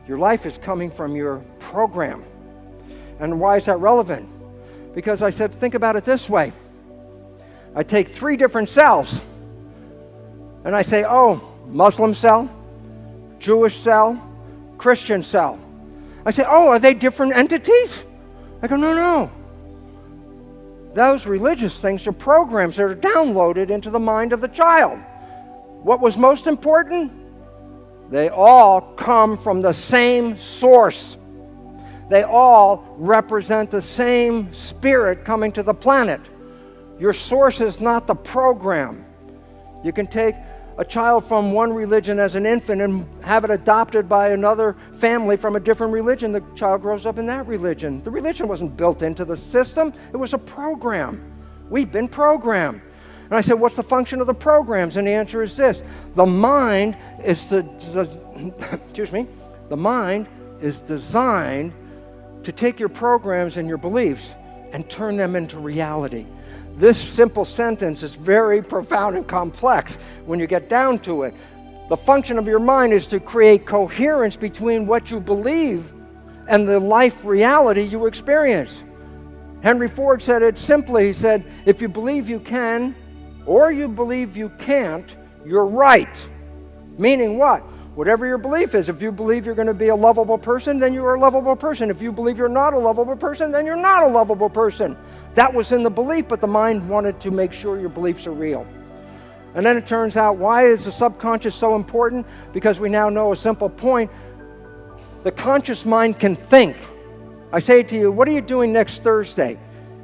Your life is coming from your program. And why is that relevant? Because I said, think about it this way. I take 3 different cells, and I say, oh, Muslim cell, Jewish cell, Christian cell. I say, oh, are they different entities? I go, no. Those religious things are programs that are downloaded into the mind of the child. What was most important? They all come from the same source. They all represent the same spirit coming to the planet. Your source is not the program. You can take a child from one religion as an infant and have it adopted by another family from a different religion. The child grows up in that religion. The religion wasn't built into the system. It was a program. We've been programmed. And I said, what's the function of the programs? And the answer is this. The mind is the mind is designed to take your programs and your beliefs and turn them into reality. This simple sentence is very profound and complex when you get down to it. The function of your mind is to create coherence between what you believe and the life reality you experience. Henry Ford said it simply. He said, if you believe you can or you believe you can't, you're right. Meaning what? Whatever your belief is, if you believe you're going to be a lovable person, then you are a lovable person. If you believe you're not a lovable person, then you're not a lovable person. That was in the belief, but the mind wanted to make sure your beliefs are real. And then it turns out, why is the subconscious so important? Because we now know a simple point. The conscious mind can think. I say to you, what are you doing next Thursday?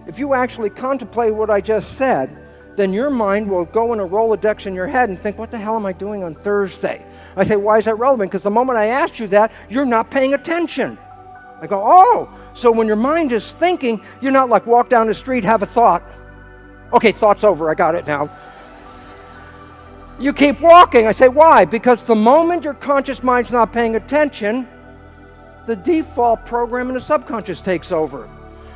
If you actually contemplate what I just said, then your mind will go in a Rolodex in your head and think, what the hell am I doing on Thursday? I say, why is that relevant? Because the moment I asked you that, you're not paying attention. I go, oh, so when your mind is thinking, you're not like walk down the street, have a thought. Okay, thought's over, I got it now. You keep walking. I say, why? Because the moment your conscious mind's not paying attention, the default program in the subconscious takes over.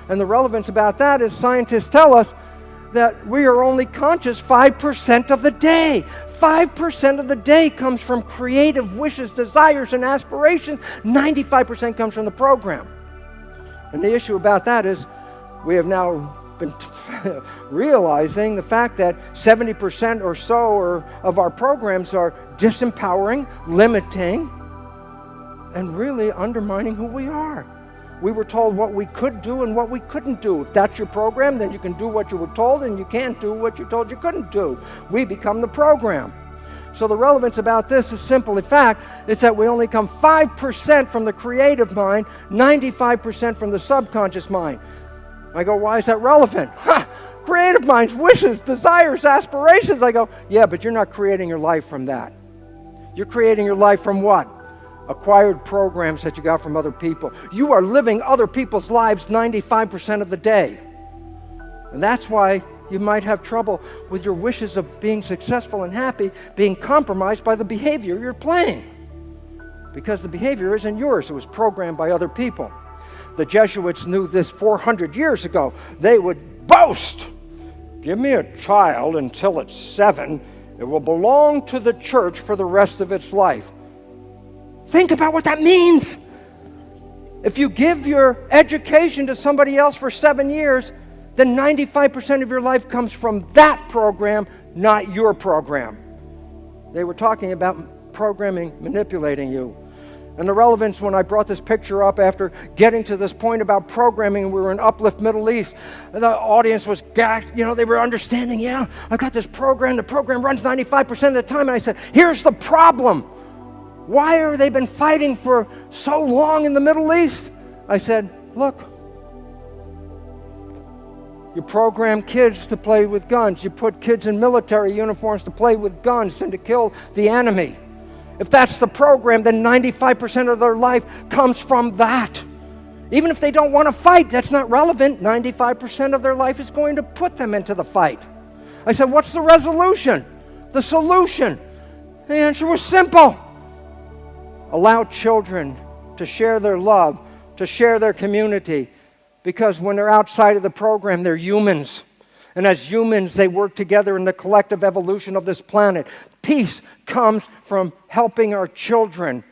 And the relevance about that is scientists tell us that we are only conscious 5% of the day. 5% of the day comes from creative wishes, desires, and aspirations. 95% comes from the program. And the issue about that is we have now been realizing the fact that 70% or so of our programs are disempowering, limiting, and really undermining who we are. We were told what we could do and what we couldn't do. If that's your program, then you can do what you were told, and you can't do what you're told you couldn't do. We become the program. So the relevance about this is simple. In fact, it's that we only come 5% from the creative mind, 95% from the subconscious mind. I go, why is that relevant? Creative minds, wishes, desires, aspirations. I go, yeah, but you're not creating your life from that. You're creating your life from what? Acquired programs that you got from other people. You are living other people's lives 95% of the day. And that's why you might have trouble with your wishes of being successful and happy being compromised by the behavior you're playing. Because the behavior isn't yours. It was programmed by other people. The Jesuits knew this 400 years ago. They would boast. Give me a child until it's 7. It will belong to the church for the rest of its life. Think about what that means. If you give your education to somebody else for 7 years, then 95% of your life comes from that program, not your program. They were talking about programming, manipulating you. And the relevance when I brought this picture up after getting to this point about programming, we were in Uplift Middle East, and the audience was gagged, they were understanding, yeah, I got this program, the program runs 95% of the time, and I said, here's the problem. Why have they been fighting for so long in the Middle East? I said, look, you program kids to play with guns. You put kids in military uniforms to play with guns and to kill the enemy. If that's the program, then 95% of their life comes from that. Even if they don't want to fight, that's not relevant. 95% of their life is going to put them into the fight. I said, what's the resolution? The solution? The answer was simple. Allow children to share their love, to share their community, because when they're outside of the program, they're humans. And as humans, they work together in the collective evolution of this planet. Peace comes from helping our children